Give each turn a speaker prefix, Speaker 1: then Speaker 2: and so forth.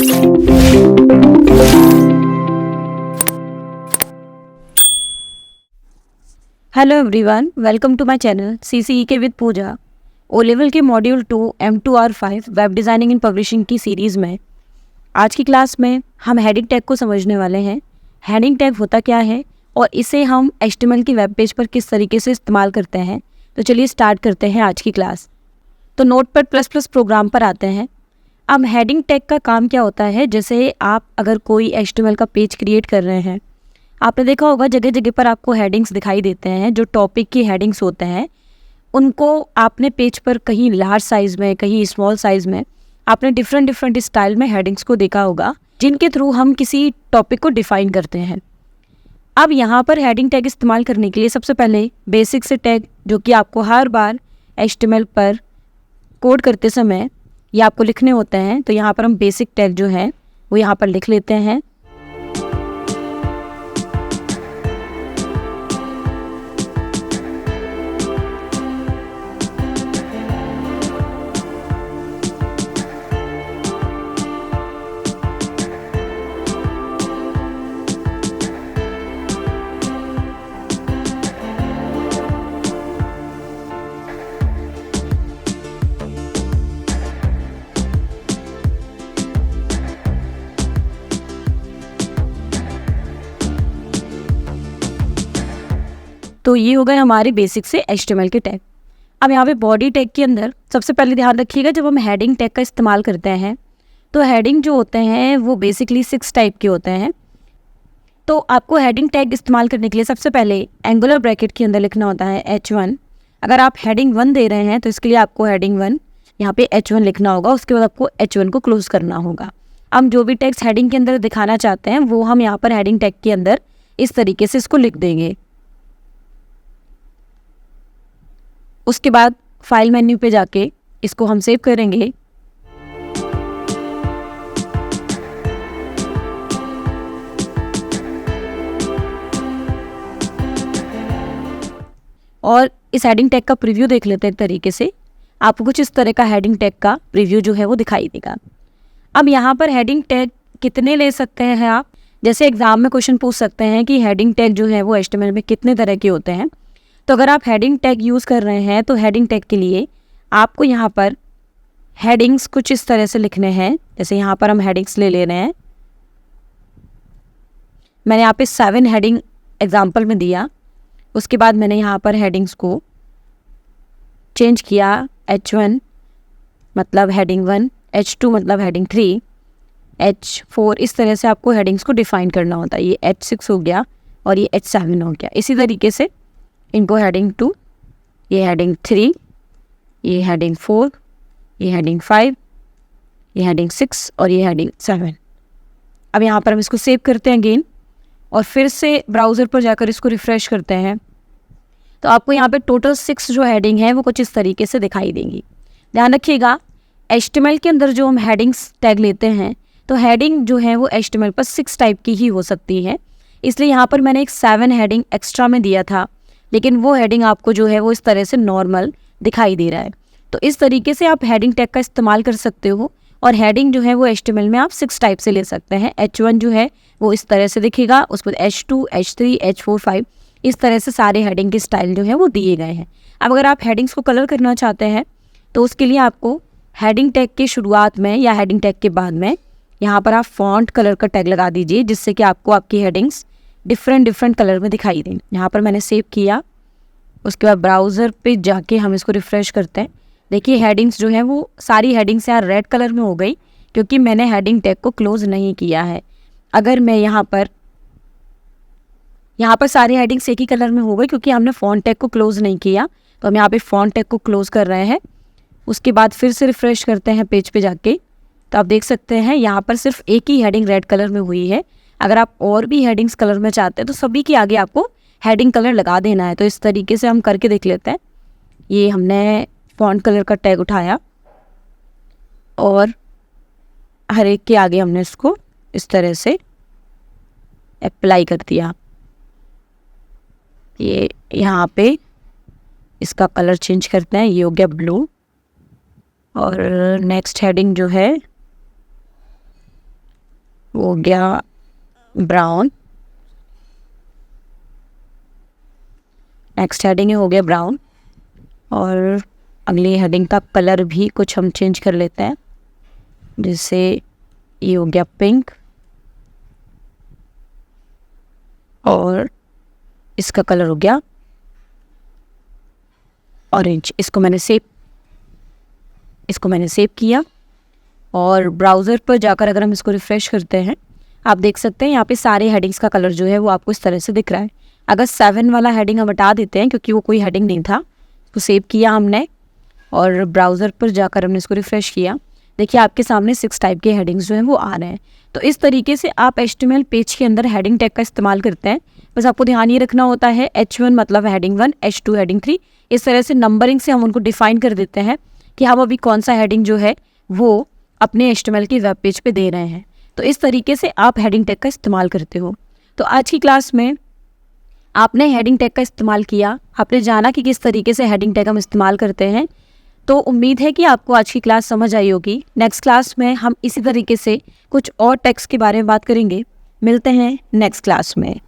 Speaker 1: Hello everyone, welcome to my channel CCEK with Pooja. O level के module 2 M2R5 web designing and publishing की series में आज की class में हम हेडिंग टैग को समझने वाले हैं। हेडिंग टैग होता क्या है और इसे हम HTML की वेब पेज पर किस तरीके से इस्तेमाल करते हैं। तो चलिए स्टार्ट करते हैं आज की क्लास। तो नोटपैड++ प्रोग्राम पर आते हैं। अब हेडिंग टैग का काम क्या होता है, जैसे आप अगर कोई HTML का पेज क्रिएट कर रहे हैं, आपने देखा होगा जगह जगह पर आपको हेडिंग्स दिखाई देते हैं। जो टॉपिक की हेडिंग्स होते हैं उनको आपने पेज पर कहीं लार्ज साइज़ में, कहीं स्मॉल साइज़ में, आपने डिफरेंट स्टाइल में हेडिंग्स को देखा होगा, जिनके थ्रू हम किसी टॉपिक को डिफ़ाइन करते हैं। अब यहाँ पर हेडिंग टैग इस्तेमाल करने के लिए सबसे पहले बेसिक से टैग, जो कि आपको हर बार HTML पर कोड करते समय ये आपको लिखने होते हैं। तो यहाँ पर हम बेसिक टैग जो है वो यहाँ पर लिख लेते हैं। तो ये हो गए हमारे बेसिक से HTML के टैग। अब यहाँ पे बॉडी टैग के अंदर सबसे पहले ध्यान रखिएगा, जब हम हेडिंग टैग का इस्तेमाल करते हैं तो हेडिंग जो होते हैं वो बेसिकली 6 टाइप के होते हैं। तो आपको हेडिंग टैग इस्तेमाल करने के लिए सबसे पहले एंगुलर ब्रैकेट के अंदर लिखना होता है H1। अगर आप हेडिंग 1 दे रहे हैं तो इसके लिए आपको हेडिंग 1 यहाँ पे H1 लिखना होगा। उसके बाद आपको H1 को क्लोज करना होगा। हम जो भी टैग्स हेडिंग के अंदर दिखाना चाहते हैं वो हम यहाँ पर हेडिंग टैग के अंदर इस तरीके से इसको लिख देंगे। उसके बाद फाइल मेन्यू पे जाके इसको हम सेव करेंगे। और इस हेडिंग टैग का प्रीव्यू देख लेते हैं। एक तरीके से आपको कुछ इस तरह का हेडिंग टैग का प्रीव्यू जो है वो दिखाई देगा। अब यहाँ पर हेडिंग टैग कितने ले सकते हैं आप, जैसे एग्जाम में क्वेश्चन पूछ सकते हैं कि हेडिंग टैग जो है वो HTML में कितने तरह के होते हैं। तो अगर आप हेडिंग टैग यूज़ कर रहे हैं तो हेडिंग टैग के लिए आपको यहाँ पर हेडिंग्स कुछ इस तरह से लिखने हैं। जैसे यहाँ पर हम हेडिंग्स ले रहे हैं। मैंने यहाँ पे 7 हेडिंग एग्जाम्पल में दिया। उसके बाद मैंने यहाँ पर हेडिंग्स को चेंज किया। H1 मतलब हेडिंग 1, H2 मतलब हेडिंग 3, H4, इस तरह से आपको हेडिंग्स को डिफ़ाइन करना होता है। ये H6 हो गया और ये H7 हो गया। इसी तरीके से इनको हेडिंग 2, ये हेडिंग 3, ये हेडिंग 4, ये हेडिंग 5, ये हेडिंग 6 और ये हेडिंग 7। अब यहाँ पर हम इसको सेव करते हैं अगेन और फिर से ब्राउज़र पर जाकर इसको रिफ़्रेश करते हैं। तो आपको यहाँ पे टोटल 6 जो हेडिंग है वो कुछ इस तरीके से दिखाई देंगी। ध्यान रखिएगा, HTML के अंदर जो हम हेडिंग्स टैग लेते हैं तो हेडिंग जो है वो HTML पर 6 टाइप की ही हो सकती है। इसलिए यहाँ पर मैंने एक 7 हेडिंग एक्स्ट्रा में दिया था, लेकिन वो हेडिंग आपको जो है वो इस तरह से नॉर्मल दिखाई दे रहा है। तो इस तरीके से आप हेडिंग टैग का इस्तेमाल कर सकते हो। और हेडिंग जो है वो HTML में आप 6 टाइप से ले सकते हैं। H1 जो है वो इस तरह से दिखेगा, उसके बाद H2, H3, H4, 5, इस तरह से सारे हेडिंग के स्टाइल जो है वो दिए गए हैं। अब अगर आप हेडिंग्स को कलर करना चाहते हैं तो उसके लिए आपको हेडिंग टैग के शुरुआत में या हेडिंग टैग के बाद में यहाँ पर आप फॉन्ट कलर का टैग लगा दीजिए, जिससे कि आपको आपकी हेडिंग्स डिफरेंट कलर में दिखाई दें। यहाँ पर मैंने सेव किया। उसके बाद ब्राउज़र पे जाके हम इसको रिफ़्रेश करते हैं। देखिए हेडिंग्स जो है वो सारी हेडिंग्स यहाँ रेड कलर में हो गई, क्योंकि मैंने हेडिंग टैग को क्लोज़ नहीं किया है। अगर मैं यहाँ पर सारी हेडिंग्स एक ही कलर में हो गई, क्योंकि हमने फॉन्ट टैग को क्लोज़ नहीं किया। तो हम यहाँ पे फॉन्ट टैग को क्लोज़ कर रहे हैं। उसके बाद फिर से रिफ़्रेश करते हैं पेज पे जाके, तो आप देख सकते हैं यहाँ पर सिर्फ एक ही हेडिंग रेड कलर में हुई है। अगर आप और भी हेडिंग्स कलर में चाहते हैं तो सभी के आगे आपको हेडिंग कलर लगा देना है। तो इस तरीके से हम करके देख लेते हैं। ये हमने फॉन्ट कलर का टैग उठाया और हर एक के आगे हमने इसको इस तरह से अप्लाई कर दिया। ये यहाँ पे इसका कलर चेंज करते हैं। ये हो गया ब्लू। और नेक्स्ट हेडिंग जो है वो हो गया ब्राउन। नेक्स्ट हेडिंग हो गया ब्राउन, और अगली हेडिंग का कलर भी कुछ हम चेंज कर लेते हैं, जैसे ये हो गया पिंक, और इसका कलर हो गया ऑरेंज। इसको मैंने सेव किया, और ब्राउज़र पर जाकर अगर हम इसको रिफ़्रेश करते हैं, आप देख सकते हैं यहाँ पे सारे हेडिंग्स का कलर जो है वो आपको इस तरह से दिख रहा है। अगर 7 वाला हेडिंग हम हटा देते हैं क्योंकि वो कोई हेडिंग नहीं था, तो सेव किया हमने और ब्राउज़र पर जाकर हमने इसको रिफ़्रेश किया, देखिए आपके सामने 6 टाइप के हेडिंग्स जो हैं वो आ रहे हैं। तो इस तरीके से आप HTML पेज के अंदर हेडिंग टैग का इस्तेमाल करते हैं। बस आपको ध्यान ये रखना होता है H1 मतलब हेडिंग 1, H2 हेडिंग 3, इस तरह से नंबरिंग से हम उनको डिफ़ाइन कर देते हैं कि हम अभी कौन सा हेडिंग जो है वो अपने HTML की वेब पेज पे दे रहे हैं। तो इस तरीके से आप हेडिंग टैग का इस्तेमाल करते हो। तो आज की क्लास में आपने हेडिंग टैग का इस्तेमाल किया, आपने जाना कि किस तरीके से हेडिंग टैग हम इस्तेमाल करते हैं। तो उम्मीद है कि आपको आज की क्लास समझ आई होगी। नेक्स्ट क्लास में हम इसी तरीके से कुछ और टैग्स के बारे में बात करेंगे। मिलते हैं नेक्स्ट क्लास में।